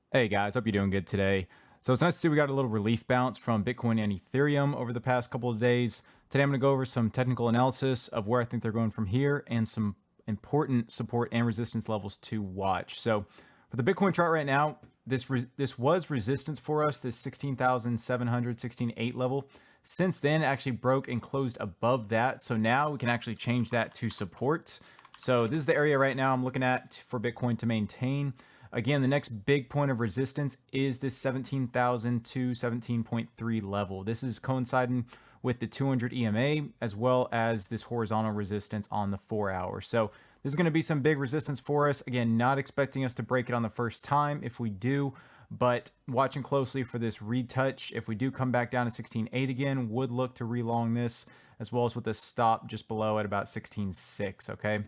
Hey guys, hope you're doing good today. So it's nice to see we got a little relief bounce from Bitcoin and Ethereum over the past couple of days. Today I'm going to go over some technical analysis of where I think they're going from here and some important support and resistance levels to watch. So for the Bitcoin chart right now, this was resistance for us, this 16,700, 16.8 level. Since then, it actually broke and closed above that. So now we can actually change that to support. So this is the area right now I'm looking at for Bitcoin to maintain. Again, the next big point of resistance is this 17,000 to 17.3 level. This is coinciding with the 200 EMA as well as this horizontal resistance on the 4 hour. So this is going to be some big resistance for us. Again, not expecting us to break it on the first time if we do, but watching closely for this retouch. If we do come back down to 16.8 again, would look to relong this as well as with a stop just below at about 16.6, okay?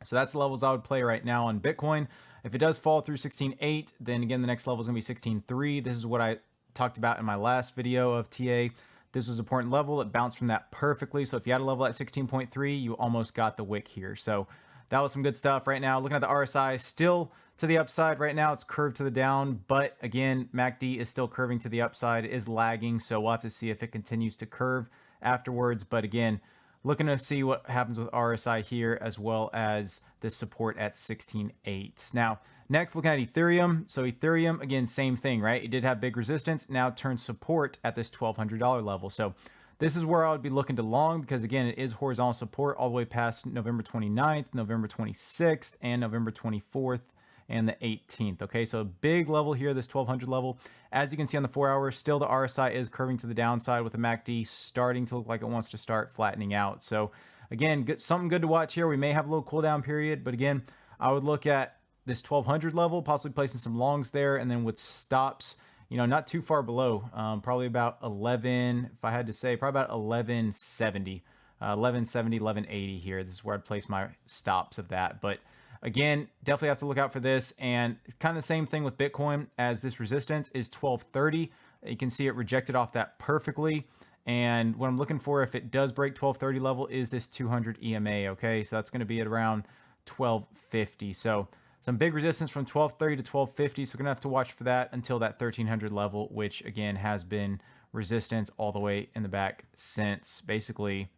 So that's the levels I would play right now on Bitcoin. If it does fall through 16.8, then again, the next level is going to be 16.3. This is what I talked about in my last video of TA. This was an important level. It bounced from that perfectly. So if you had a level at 16.3, you almost got the wick here. So that was some good stuff right now. Looking at the RSI, still to the upside right now. It's curved to the down, but again, MACD is still curving to the upside. It is lagging. So we'll have to see if it continues to curve afterwards. But again, looking to see what happens with RSI here, as well as this support at 16.8. Now, next, looking at Ethereum. So Ethereum, again, same thing, right? It did have big resistance, now turned support at this $1,200 level. So this is where I would be looking to long because, again, it is horizontal support all the way past November 29th, November 26th, and November 24th. And the 18th. Okay, so a big level here, this 1200 level. As you can see on the 4 hour, still the RSI is curving to the downside with the MACD starting to look like it wants to start flattening out. So again, something good to watch here. We may have a little cool down period, but again, I would look at this 1200 level, possibly placing some longs there, and then with stops, you know, not too far below, probably about 11, if I had to say, probably about 1170. 1170, 1180 here. This is where I'd place my stops of that. But again, definitely have to look out for this. And kind of the same thing with Bitcoin, as this resistance is 1230. You can see it rejected off that perfectly. And what I'm looking for, if it does break 1230 level, is this 200 EMA. Okay, so that's going to be at around 1250. So some big resistance from 1230 to 1250. So we're going to have to watch for that until that 1300 level, which again has been resistance all the way in the back since basically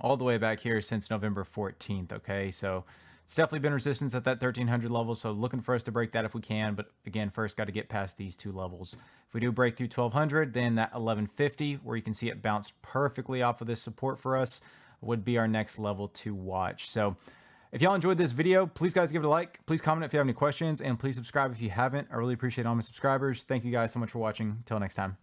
all the way back here since November 14th. Okay, so it's definitely been resistance at that 1300 level. So looking for us to break that if we can. But again, first got to get past these two levels. If we do break through 1200, then that 1150, where you can see it bounced perfectly off of this support for us, would be our next level to watch. So if y'all enjoyed this video, please guys give it a like. Please comment if you have any questions, and please subscribe if you haven't. I really appreciate all my subscribers. Thank you guys so much for watching. Until next time.